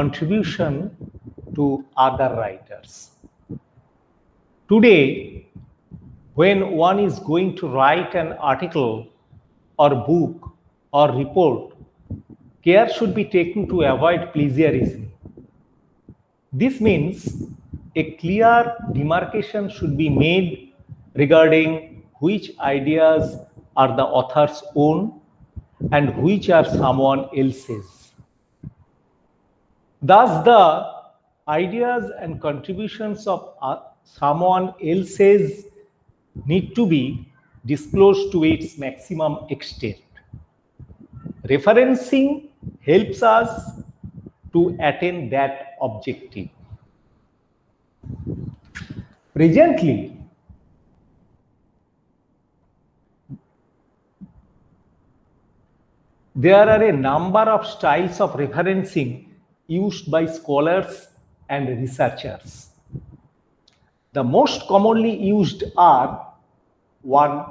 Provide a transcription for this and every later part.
contribution to other writers. Today, when one is going to write an article or book or report, care should be taken to avoid plagiarism. This means a clear demarcation should be made regarding which ideas are the author's own and which are someone else's. Thus, the ideas and contributions of someone else's need to be disclosed to its maximum extent. Referencing helps us to attain that objective. Presently, there are a number of styles of referencing used by scholars and researchers. The most commonly used are: 1.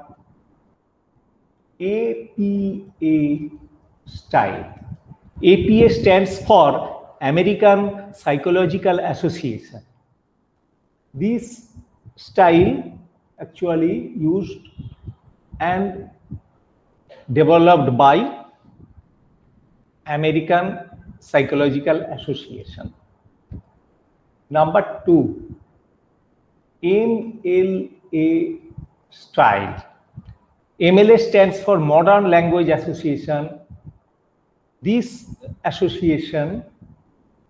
APA style. APA stands for American Psychological Association. This style actually used and developed by American Psychological Association. Number 2, MLA style. MLA stands for Modern Language Association. This association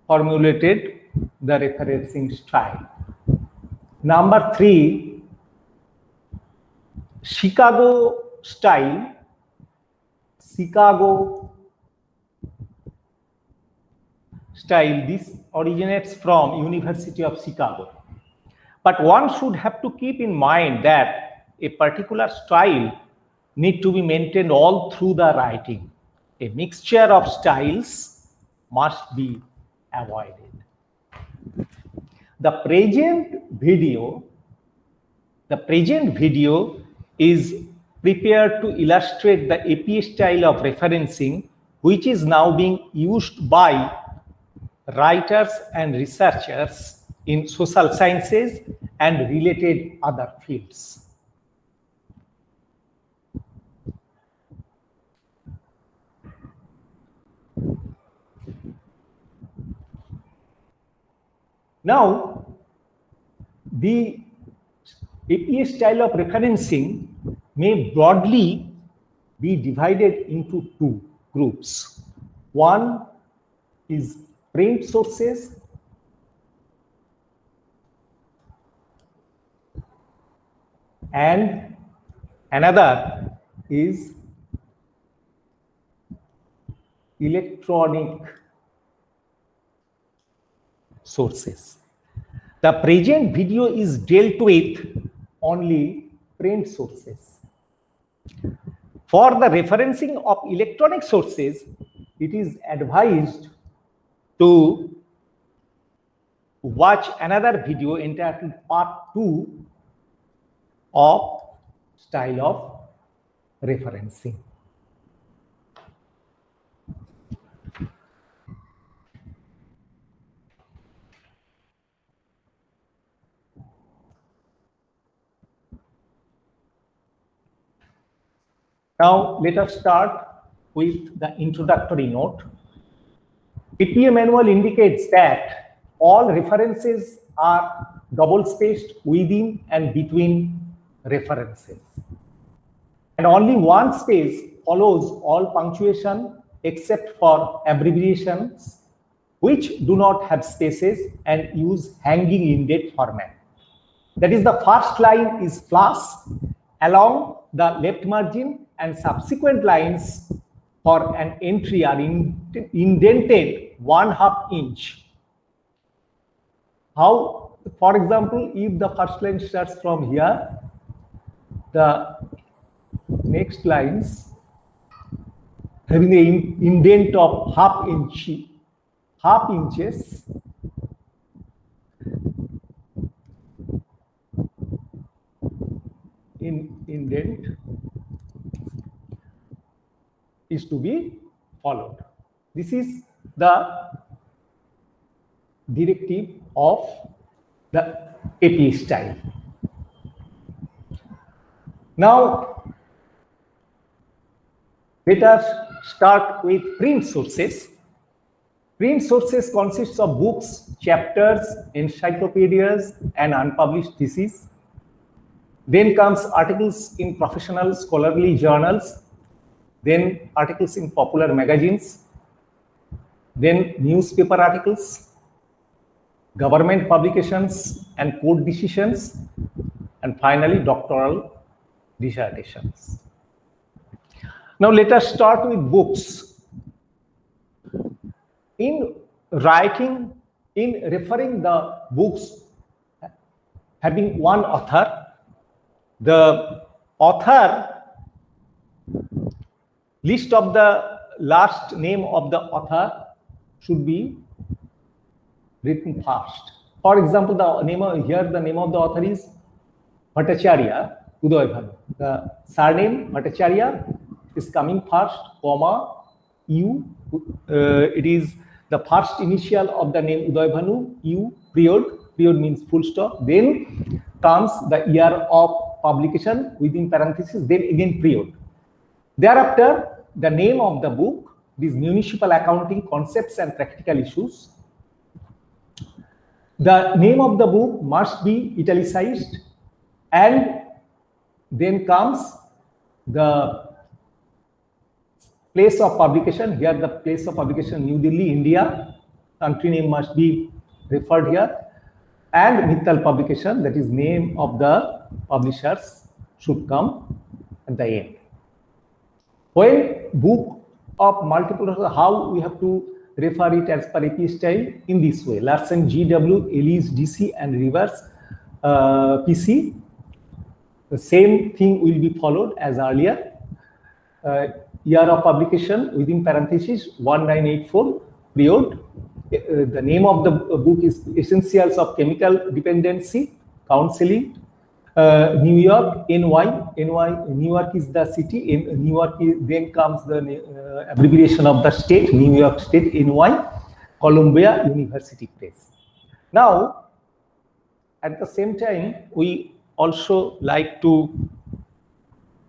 formulated the referencing style. Number 3, Chicago style. Chicago style, this originates from University of Chicago. But one should have to keep in mind that a particular style need to be maintained all through the writing. A mixture of styles must be avoided. The present video is prepared to illustrate the APA style of referencing, which is now being used by writers and researchers in social sciences and related other fields. Now, the APA style of referencing may broadly be divided into 2 groups. One is print sources and another is electronic sources. The present video is dealt with only print sources. For the referencing of electronic sources, it is advised to watch another video entitled Part 2 of Style of Referencing. Now, let us start with the introductory note. APA manual indicates that all references are double-spaced within and between references. And only one space follows all punctuation except for abbreviations, which do not have spaces and use hanging indent format. That is, the first line is flush along the left margin, and subsequent lines for an entry are indented 1/2 inch. How, for example, if the first line starts from here, the next lines having an indent of 1/2 inches in indent is to be followed. This is the directive of the APA style. Now, let us start with print sources. Print sources consists of books, chapters, encyclopedias, and unpublished theses. Then comes articles in professional scholarly journals, then articles in popular magazines, then newspaper articles, government publications and court decisions, and finally doctoral dissertations. Now let us start with books. In referring the books having one author, the author list of the last name of the author should be written first. For example, the name of the author is Bhattacharya Uday Bhanu. The surname Bhattacharya is coming first, comma, U. It is the first initial of the name Uday Bhanu, U, period. Period means full stop. Then comes the year of publication within parentheses, then again period. Thereafter, the name of the book, these municipal accounting concepts and practical issues. The name of the book must be italicized, and then comes the place of publication. Here the place of publication New Delhi, India. Country name must be referred here. And Mittal publication, that is name of the publishers, should come at the end. When book of multiple, how we have to refer it as per APA style? In this way: Larsen, GW, Ellis, DC, and Rivers, PC. The same thing will be followed as earlier. Year of publication within parentheses 1984, period. The name of the book is Essentials of Chemical Dependency Counseling. New York, NY. New York is the city. In New York, then comes the abbreviation of the state, New York State, NY. Columbia University Press. Now, at the same time, we also like to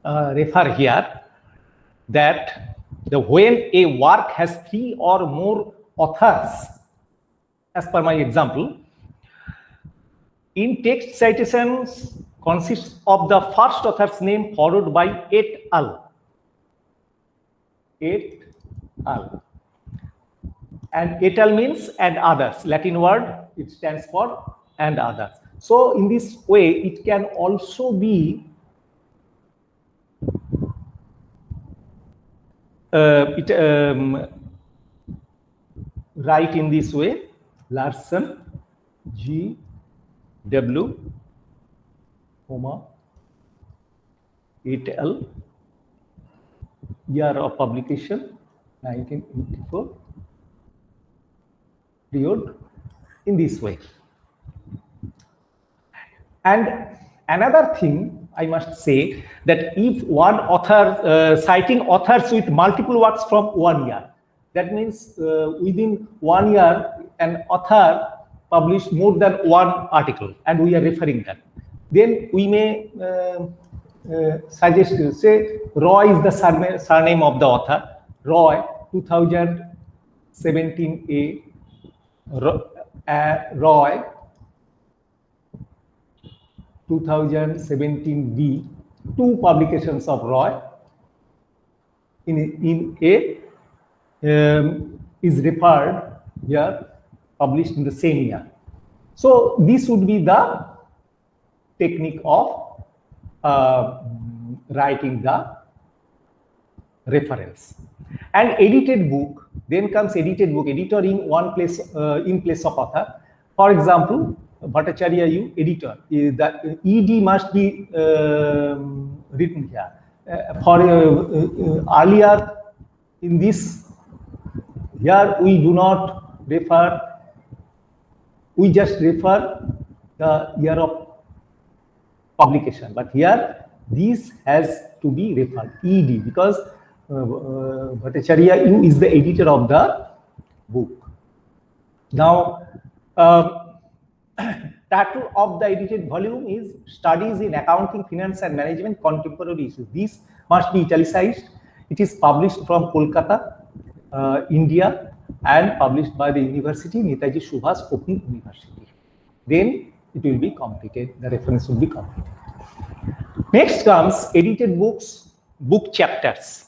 refer here that when a work has 3 or more authors, as per my example, in text citations consists of the first author's name followed by et al. Et al. And et al means and others. Latin word, it stands for and others. So in this way, it can also be write in this way: Larsen, G, W, comma, et al. Year of publication 1984, period, in this way. And another thing I must say, that if one author citing authors with multiple works from 1 year, that means within 1 year an author published more than 1 article and we are referring that, then we may suggest, say Roy is the surname of the author. Roy 2017A, Roy 2017B, 2 publications of Roy in A is referred here, published in the same year. So this would be the technique of writing the reference. And edited book, then comes edited book, editor in one place, in place of author. For example, Bhattacharya, you editor, the ED must be written here. For earlier in this, here we do not refer, we just refer the year of publication, but here this has to be referred ED, because Bhattacharya is the editor of the book. Now Title of the edited volume is Studies in Accounting, Finance and Management, Contemporary Issues. This must be italicized. It is published from Kolkata, India, and published by the University, Netaji Subhas Open University. Then it will be completed, the reference will be completed. Next comes edited books, book chapters.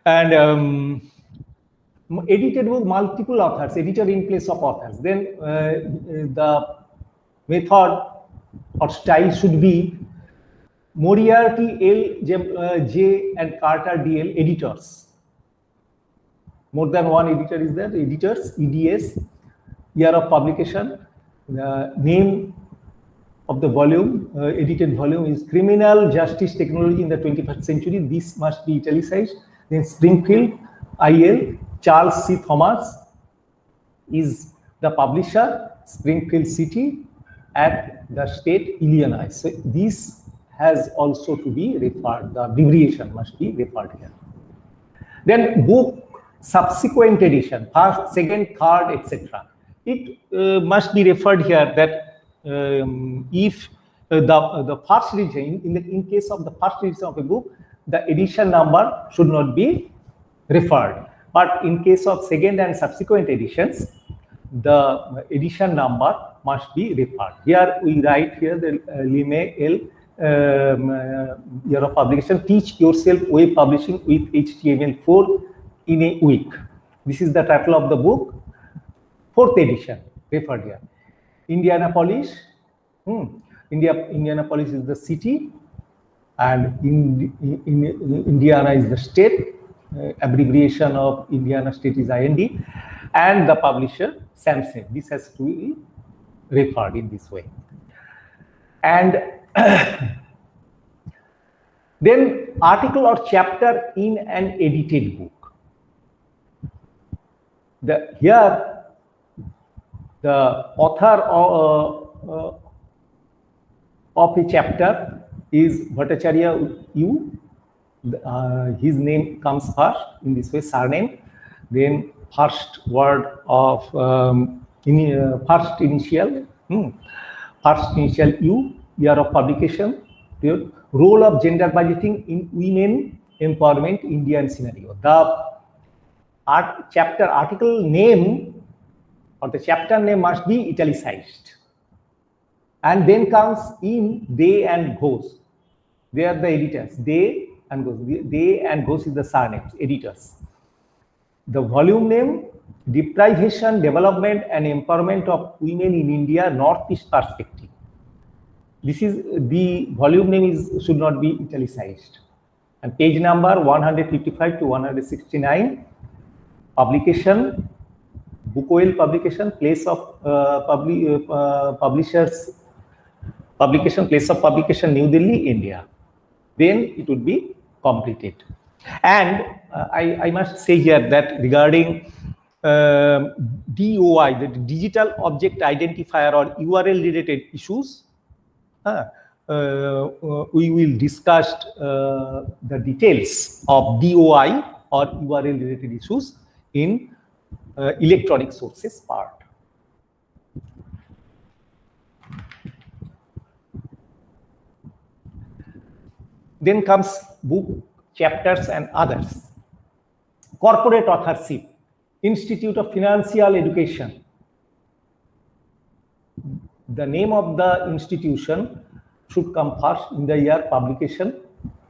And edited book, multiple authors, editor in place of authors. Then the method or style should be Moriarty L, J and Carter DL editors. More than one editor is there, editors, EDS, year of publication, the name of the volume, edited volume is Criminal Justice Technology in the 21st Century. This must be italicized. Then Springfield, IL, Charles C. Thomas is the publisher, Springfield City at the state Illinois. So this has also to be referred, the abbreviation must be referred here. Then book subsequent edition, first, second, third, etc. It must be referred here that if the first edition, in case of the first edition of a book, the edition number should not be referred. But in case of second and subsequent editions, the edition number must be referred. Here we write here the Lime L, year of publication, Teach Yourself Web Publishing with HTML4 in a Week. This is the title of the book, 4th edition, referred here. Indianapolis, Indianapolis is the city, and Indiana is the state. Abbreviation of Indiana state is IND, and the publisher Samson. This has to be referred in this way. And then article or chapter in an edited book. Here the author of a chapter is Bhattacharya U. His name comes first in this way, surname, then first word of first initial U, year of publication, role of gender budgeting in women empowerment Indian scenario. The chapter article name or the chapter name must be italicized, and then comes in they and goes. They are the editors. They and goes. They and goes is the surnames, editors. The volume name, Deprivation, Development and Empowerment of Women in India, Northeast Perspective. This is the volume name should not be italicized. And page number 155 to 169. Publication, Bookwell publication, place of publishers, publication, place of publication, New Delhi, India. Then it would be completed. And I must say here that regarding DOI, the Digital Object Identifier or URL related issues, we will discuss the details of DOI or URL related issues in electronic sources part. Then comes book, chapters and others. Corporate authorship, Institute of Financial Education. The name of the institution should come first in the year publication,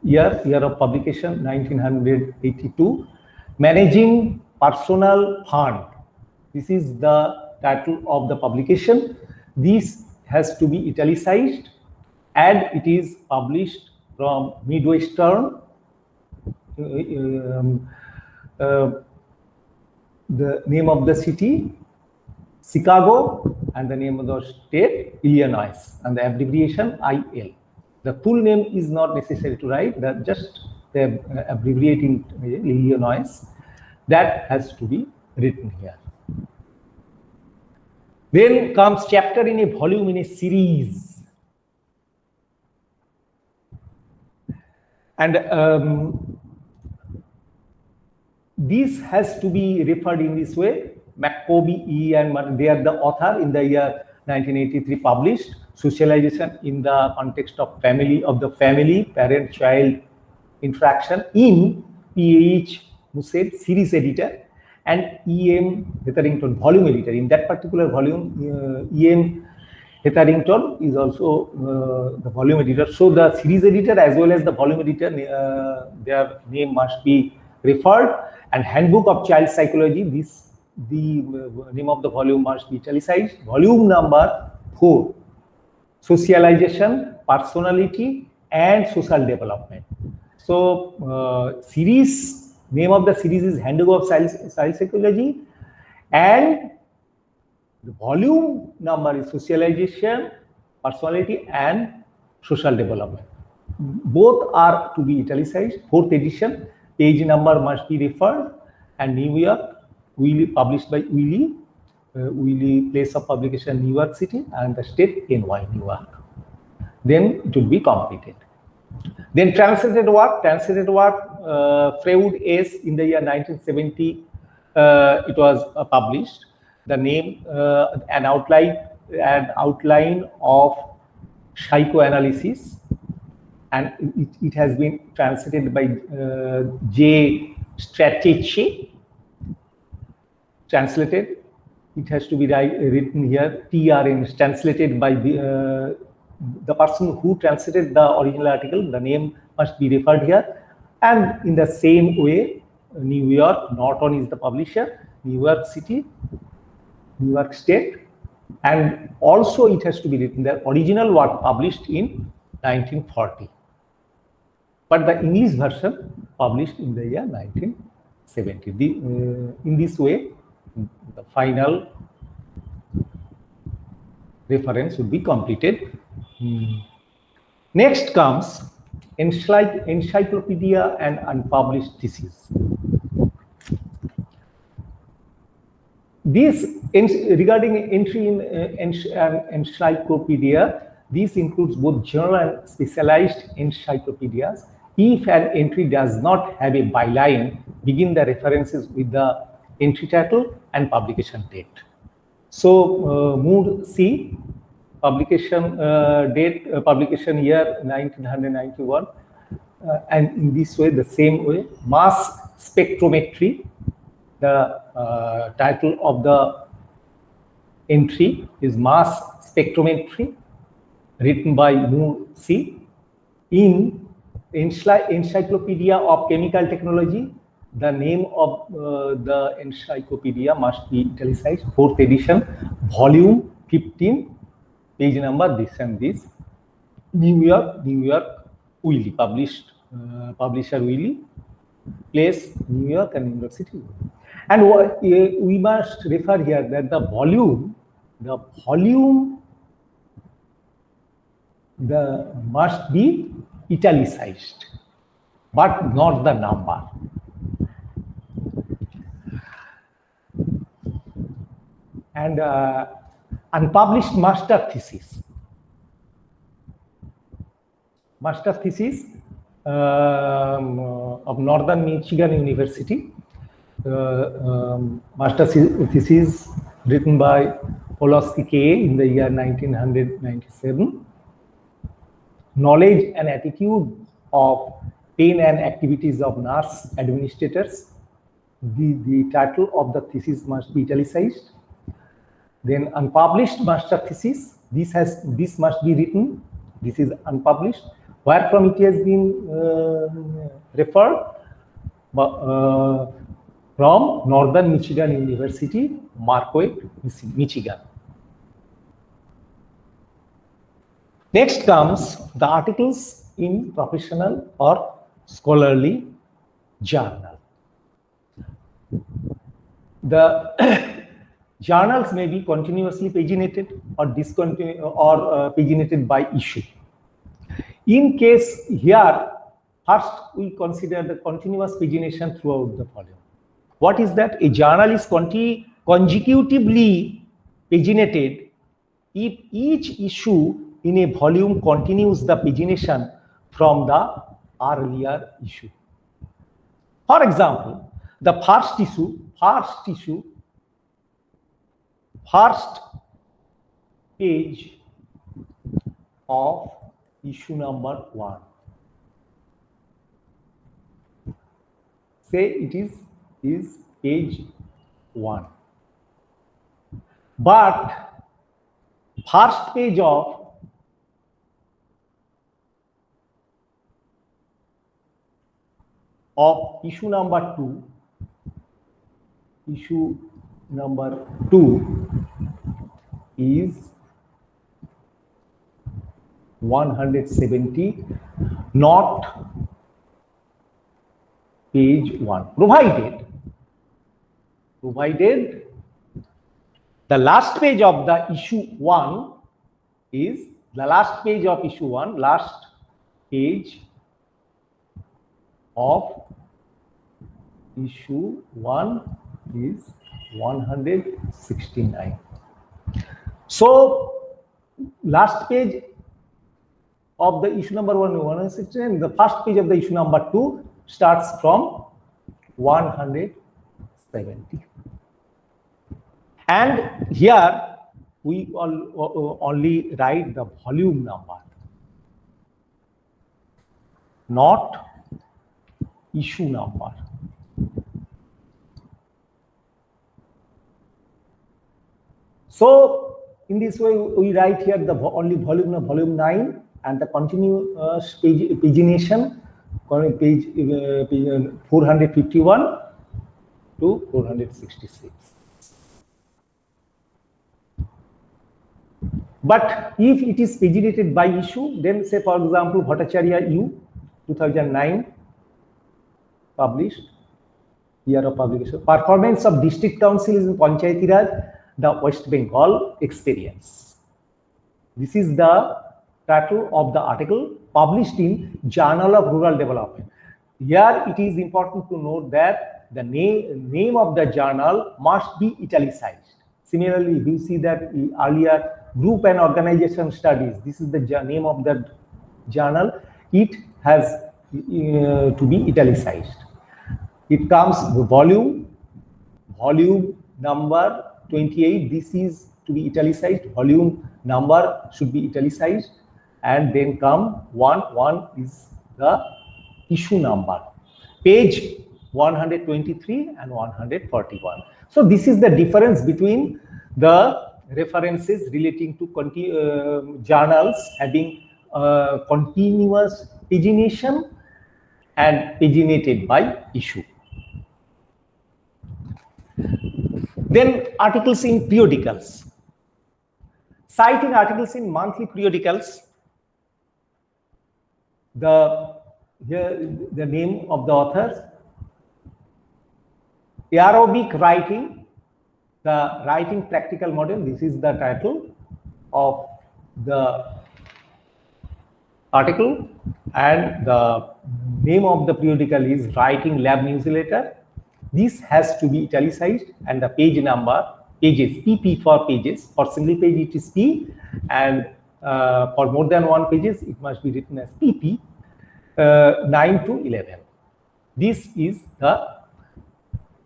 year of publication 1982. Managing Personal Fund. This is the title of the publication. This has to be italicized, and it is published from Midwestern. The name of the city, Chicago, and the name of the state, Illinois, and the abbreviation IL. The full name is not necessary to write, just the abbreviating Illinois. That has to be written here. Then comes chapter in a volume in a series. And this has to be referred in this way. McCoby, E. and they are the author in the year 1983 published Socialization in the Context of the Family Parent-Child Interaction in P.H. Musaid series editor and E.M. Hetherington volume editor. In that particular volume, E.M. Hetherington is also the volume editor. So the series editor as well as the volume editor, their name must be referred. And Handbook of Child Psychology, the name of the volume must be italicized. Volume number 4, Socialization, Personality and Social Development. So series, name of the series is Handbook of Child Psychology, and the volume number is Socialization, Personality and Social Development. Both are to be italicized. 4th edition, page number must be referred, and New York, Wiley, published by Wiley, place of publication New York City, and the state NY, New York. Then it will be completed. Then translated work, Freud S. in the year 1970, it was published. The name, an outline of psychoanalysis, and it has been translated by J. Strateche. Translated, it has to be written here, TRN is translated by the person who translated the original article. The name must be referred here. And in the same way, New York, Norton is the publisher, New York City, New York State, and also it has to be written, the original work published in 1940. But the English version published in the year 1970. In this way, the final reference would be completed. Next comes encyclopedia and unpublished theses. Regarding entry in encyclopedia, this includes both general and specialized encyclopedias. If an entry does not have a byline, begin the references with the entry title and publication date. So Mood C, publication date, publication year 1991, and in this way, the same way, mass spectrometry, the title of the entry is mass spectrometry, written by Mood C. In Encyclopedia of Chemical Technology, the name of the encyclopedia must be italicized. 4th edition, volume 15, page number this and this. New York, Wiley, published, publisher Wiley, place New York and New York City. And we must refer here that the volume must be italicized, but not the number. And unpublished master thesis. Master thesis of Northern Michigan University. Master thesis written by Poloski K. in the year 1997. Knowledge and attitude of pain and activities of nurse administrators. The title of the thesis must be italicized. Then unpublished master thesis. This must be written. This is unpublished. Where from it has been referred? From Northern Michigan University, Marquette, Michigan. Next comes the articles in professional or scholarly journal. The journals may be continuously paginated or paginated by issue. In case here, first we consider the continuous pagination throughout the volume. What is that? A journal is consecutively paginated if each issue in a volume continues the pagination from the earlier issue. For example, The first page of issue number 1. Say it is page 1. But first page of issue number 2, is 170, not page 1, provided the last page of the issue 1 is last page of issue 1 is 169. So last page of the issue number 1 is 169. The first page of the issue number 2 starts from 170. And here we only write the volume number, not issue number. So in this way, we write here the only volume 9 and the continuous pagination, page 451 to 466. But if it is paginated by issue, then say for example Bhattacharya U 2009 published, year of publication, performance of district councils in Panchayati Raj, the West Bengal experience. This is the title of the article published in Journal of Rural Development. Here it is important to note that the name of the journal must be italicized. Similarly, we see that earlier group and organization studies, this is the name of the journal, it has to be italicized. It comes volume number 28, this is to be italicized, volume number should be italicized, and then come 1 is the issue number, page 123 and 141. So this is the difference between the references relating to journals having continuous pagination and paginated by issue. Then articles in periodicals. Citing articles in monthly periodicals, the name of the authors, aerobic writing, the writing practical model, this is the title of the article, and the name of the periodical is Writing Lab Newsletter. This has to be italicized, and the page number, pages, PP for pages, for single page it is P, and for more than one pages it must be written as PP, 9 to 11. This is the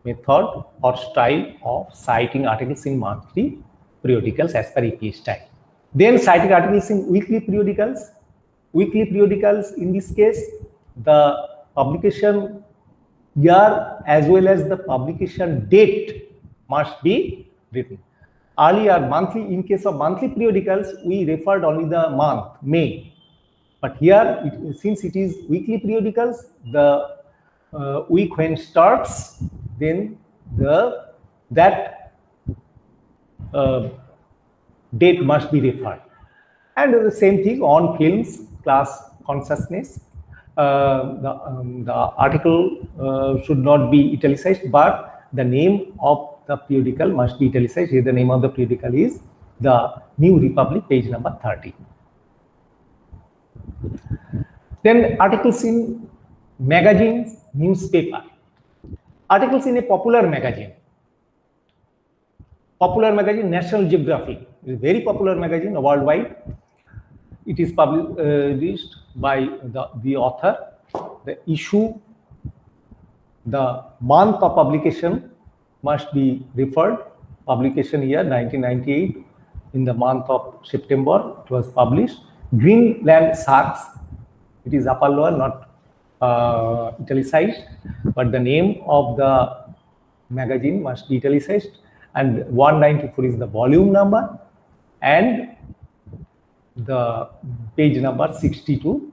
method or style of citing articles in monthly periodicals as per APA style. Then citing articles in weekly periodicals. Weekly periodicals, in this case, the publication year as well as the publication date must be written. Earlier, monthly, in case of monthly periodicals, we referred only the month, May. But here, since it is weekly periodicals, the week when starts, then that date must be referred. And the same thing on films, class consciousness. The article should not be italicized, but the name of the periodical must be italicized. Here the name of the periodical is the New Republic, page number 30. Then articles in magazines, newspaper. Articles in a popular magazine. Popular magazine, National Geographic, is a very popular magazine worldwide. It is published by the author. The issue The month of publication must be referred. Publication year 1998. In the month of September, it was published. Greenland Sharks. It is upper lower, not italicized, but the name of the magazine must be italicized. And 194 is the volume number, and the page number 60 to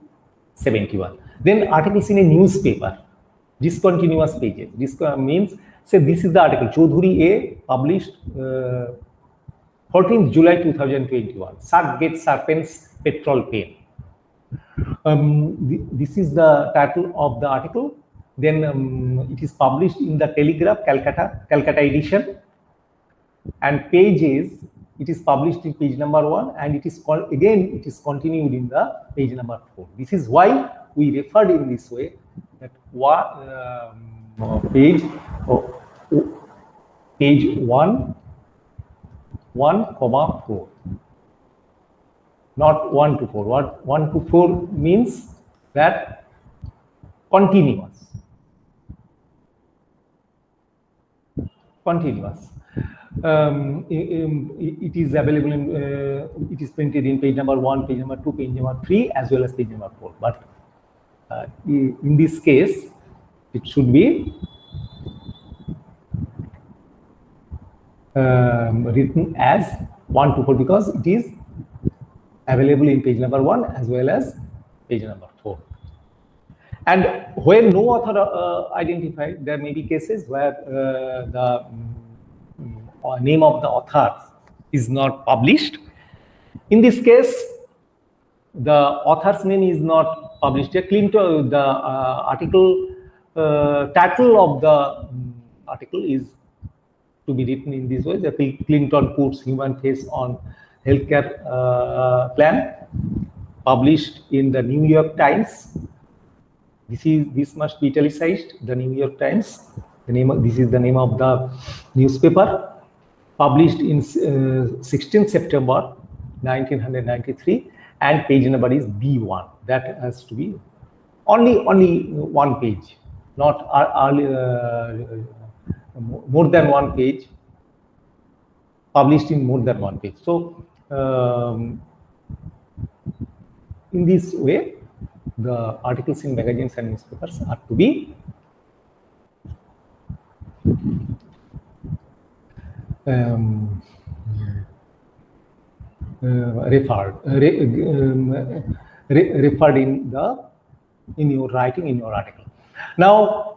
71. Then articles in a newspaper, discontinuous pages. This means, say this is the article, Chaudhuri A published 14th July 2021. Shark gets serpent's petrol pain. This is the title of the article. Then it is published in the Telegraph, Calcutta edition. And pages, it is published in page number 1, and it is called, again, it is continued in the page number 4. This is why we referred in this way, that page 1, 4. Not 1 to 4. What 1 to 4 means that continuous. It is available in, it is printed in page number 1, page number 2, page number 3, as well as page number 4. But in this case, it should be written as 1 to 4 because it is available in page number 1 as well as page number 4. And when no author identified, there may be cases where the name of the author is not published. In this case, the author's name is not published. Clinton, the article title of the article is to be written in this way: the Clinton puts human face on healthcare plan, published in the New York Times. This must be italicized. The New York Times. This is the name of the newspaper. Published in 16th September 1993, and page number is B1. That has to be only one page, not more than one page. Published in more than one page. So in this way, the articles in magazines and newspapers are to be referred in your writing, in your article. Now,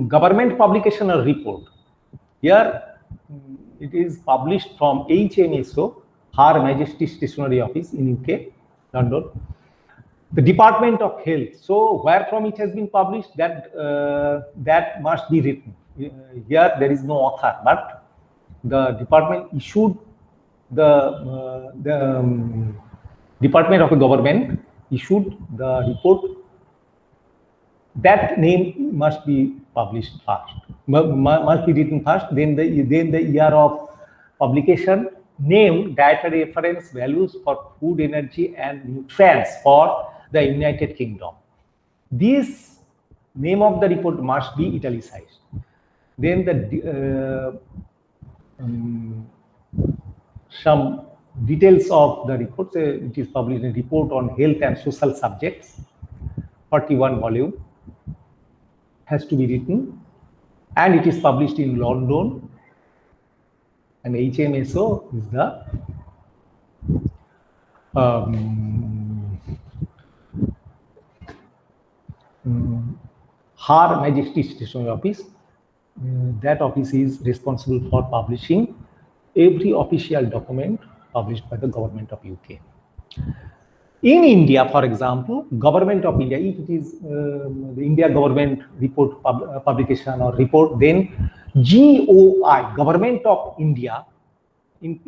government publication or report. Here, it is published from HMSO, Her Majesty's Stationery Office in UK, London. The Department of Health. So, where from it has been published, that must be written. Here, there is no author, but the department issued Department of the Government issued the report. That name must be published first, must be written first. Then the year of publication, name, dietary reference values for food, energy, and nutrients for the United Kingdom. This name of the report must be italicized. Then the some details of the report. It is published in Report on Health and Social Subjects, 41 volume, has to be written, and it is published in London, and HMSO is the Her Majesty's Stationery Office. That office is responsible for publishing every official document published by the government of UK. In India, for example, Government of India, if it is the India government report publication or report, then GOI, Government of India, in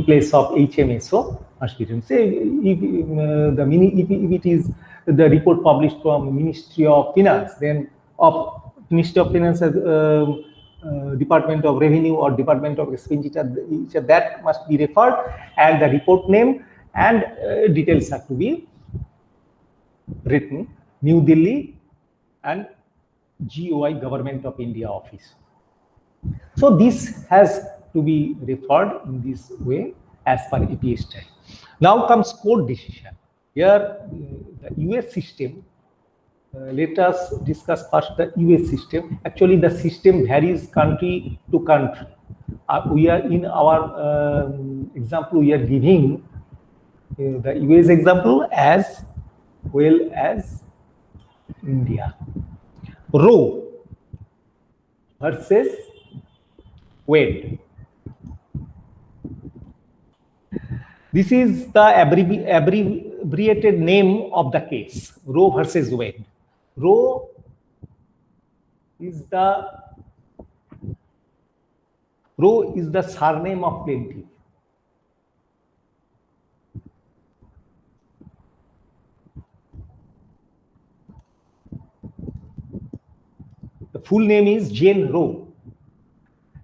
place of HMSO must be written. Say if it is the report published from Ministry of Finance, then of Ministry of Finance, Department of Revenue or Department of Expenditure, that must be referred, and the report name and details have to be written. New Delhi and GOI, Government of India office. So this has to be referred in this way as per APA style. Now comes court decision. Here, the US system. Let us discuss first the US system. Actually, the system varies country to country. We are in our example, we are giving the US example as well as India. Roe versus Wade. This is the abbreviated name of the case, Roe versus Wade. Roe is the surname of plaintiff. The full name is Jane Roe,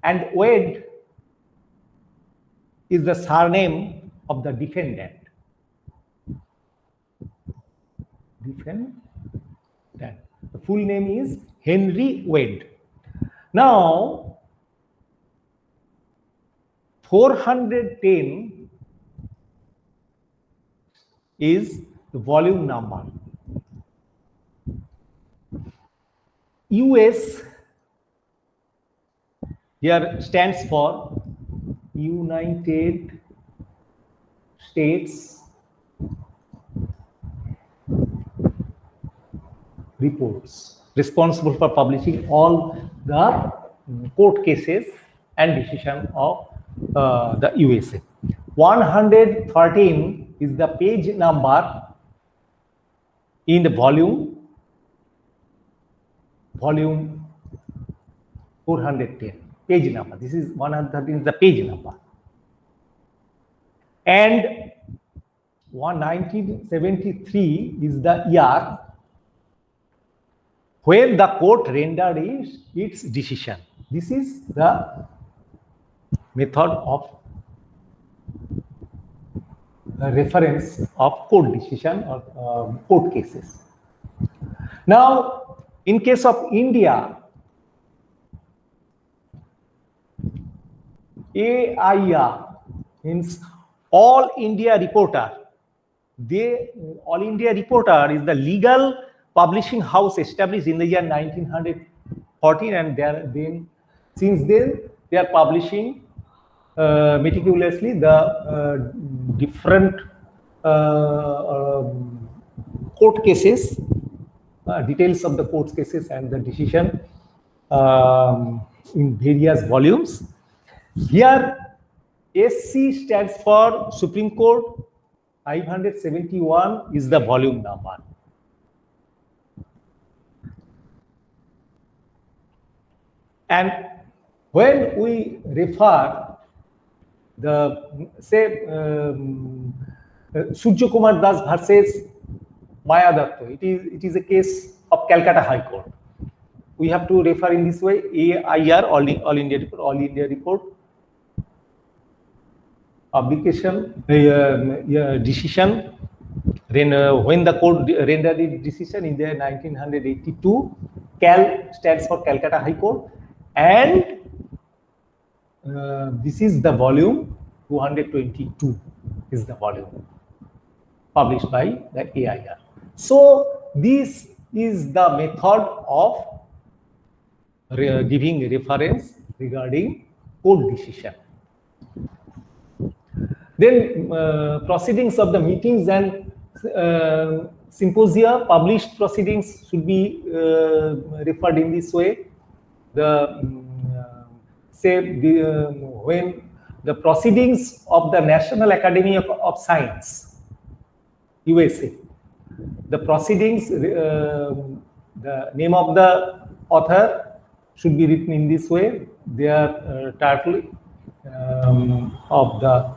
and Wade is the surname of the defendant. The full name is Henry Wade. Now, 410 is the volume number. US here stands for United States Reports, responsible for publishing all the court cases and decision of the USA. 113 is the page number in the volume 410, page number. This is 113 is the page number. And 1973 is the year when the court rendered its decision. This is the method of reference of court decision or court cases. Now, in case of India, AIR means All India Reporter. All India Reporter is the legal publishing house established in the year 1914, and since then they are publishing meticulously the different court cases, details of the court cases and the decision in various volumes. Here, SC stands for Supreme Court. 571 is the volume number. And when we refer the Surya Kumar Das versus Maya Datto, it is a case of Calcutta High Court. We have to refer in this way: AIR, All India Report, publication, decision. When the court rendered its decision in the 1982, CAL stands for Calcutta High Court, and this is the volume 222 is the volume published by the AIR. So this is the method of giving reference regarding court decision. Then proceedings of the meetings and symposia, published proceedings should be referred in this way. When the proceedings of the National Academy of Science, USA, the proceedings, the name of the author should be written in this way. Their title of the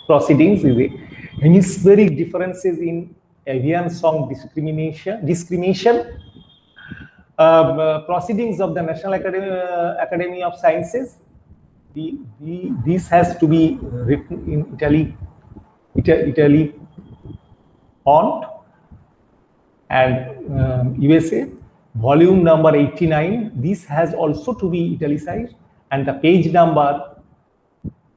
proceedings is hemispheric differences in avian song discrimination. Proceedings of the National Academy of Sciences. This has to be written in Italy font, and USA. volume number 89, this has also to be italicized, and the page number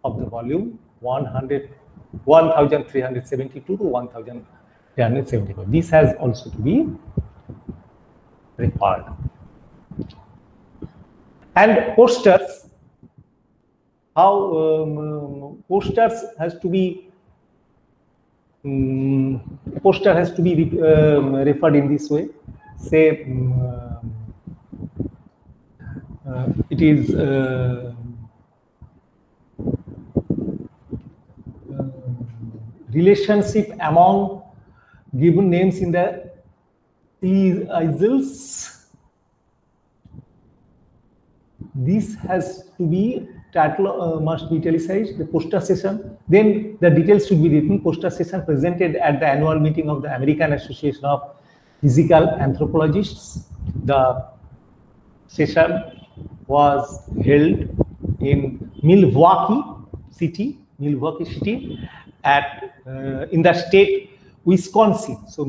of the volume 1372 to 1374. This has also to be referred. And posters, how posters has to be poster has to be referred in this way. Say it is relationship among given names in the easels. This has to be title must be italicized. The poster session. Then the details should be written. Poster session presented at the annual meeting of the American Association of Physical Anthropologists. The session was held in Milwaukee City, at in the state Wisconsin. So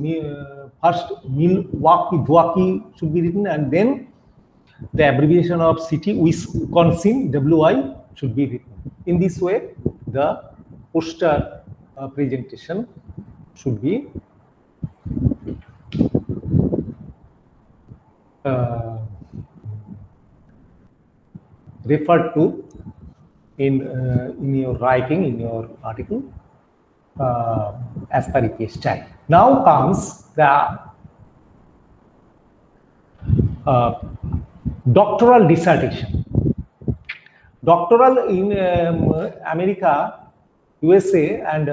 first Milwaukee should be written, and then the abbreviation of city Wisconsin, WI, should be written. In this way, the poster presentation should be referred to in your writing, in your article, as per EPA style. Now comes the doctoral dissertation. Doctoral in America, USA, and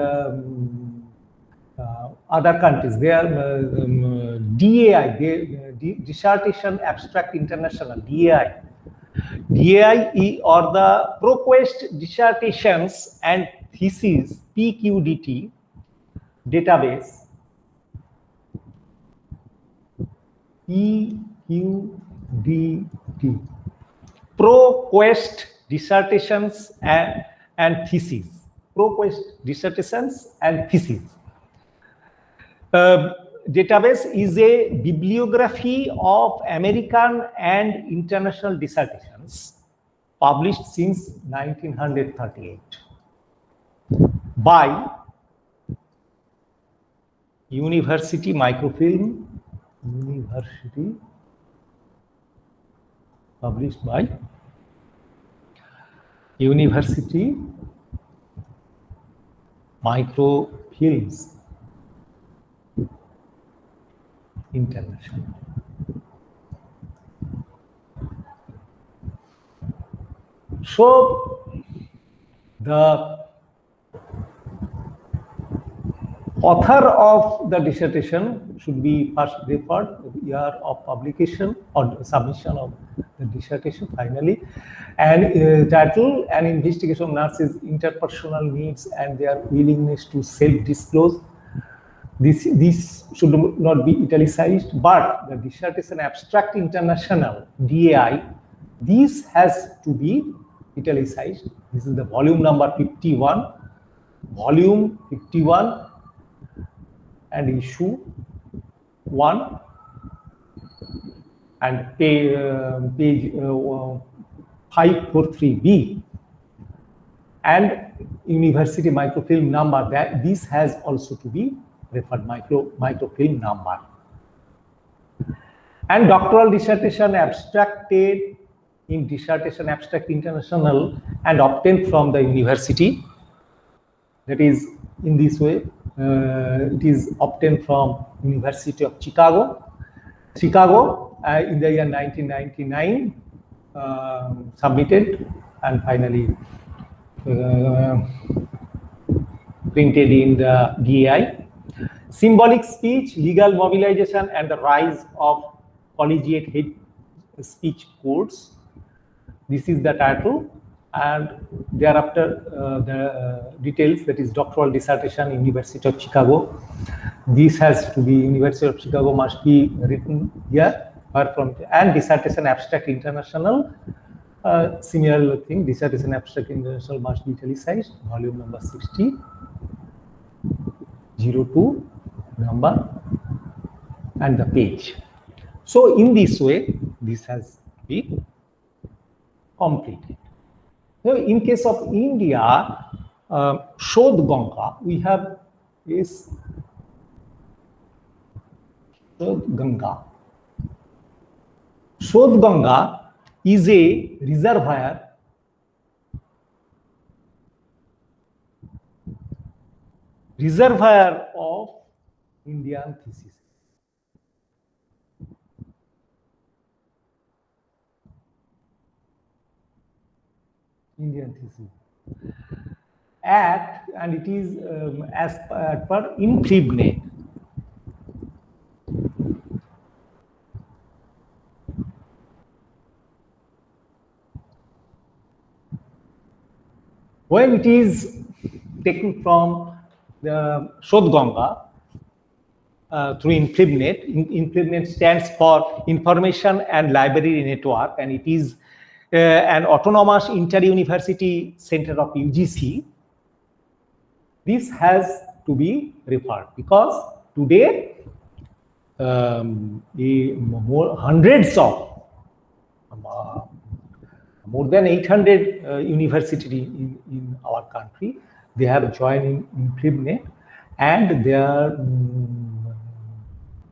other countries, they are DAI, Dissertation Abstract International, DAI. DAI or the ProQuest Dissertations and Theses, PQDT database. PQDT, ProQuest Dissertations and Theses. ProQuest Dissertations and Theses. Database is a bibliography of American and international dissertations published since 1938 by University Microfilm, published by University Microfilms International. So the author of the dissertation should be first referred, year of publication or submission of the dissertation finally, and title: An Investigation of Nurses' Interpersonal Needs and Their Willingness to Self-Disclose. This should not be italicized, but the Dissertation Abstract International, DAI, this has to be italicized. This is the volume number 51, and issue 1, and page 543B, and University Microfilm number. That this has also to be referred, microfilm number. And doctoral dissertation abstracted in Dissertation Abstract International and obtained from the university. That is, in this way, it is obtained from University of Chicago in the year 1999, submitted and finally printed in the DAI. Symbolic speech, legal mobilization, and the rise of collegiate hate speech codes. This is the title, and thereafter the details, that is doctoral dissertation, University of Chicago. This has to be University of Chicago must be written here, and Dissertation Abstract International, similar thing, Dissertation Abstract International must be italicized, volume number 60, 02 number, and the page. So in this way, this has been completed. So in case of India, Shodh Ganga, we have this Shodh Ganga. Shodh Ganga is a reservoir of Indian thesis. And it is as per INFIBNet. When it is taken from the Shodh Ganga through INFIBNet, INFIBNet stands for Information and Library Network, and it is an autonomous inter-university center of UGC. This has to be referred because today hundreds of more than 800 universities in our country, they have joined in INFIBNet, and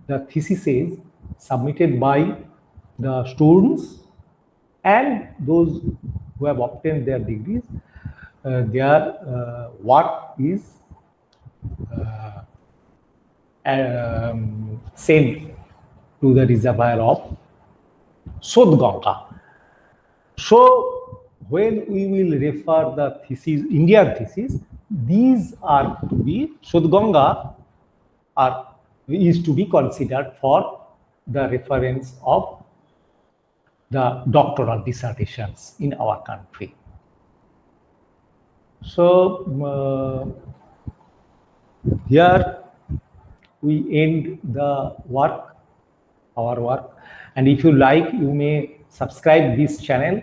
the theses submitted by the students and those who have obtained their degrees, their work is sent to the reservoir of Shodh Ganga. So when we will refer the thesis, Indian thesis, these are to be, Shodh Ganga is to be considered for the reference of the doctoral dissertations in our country. So here we end the work, our work, and if you like, you may subscribe this channel,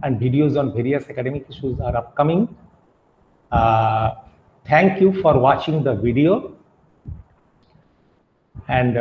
and videos on various academic issues are upcoming. Thank you for watching the video, and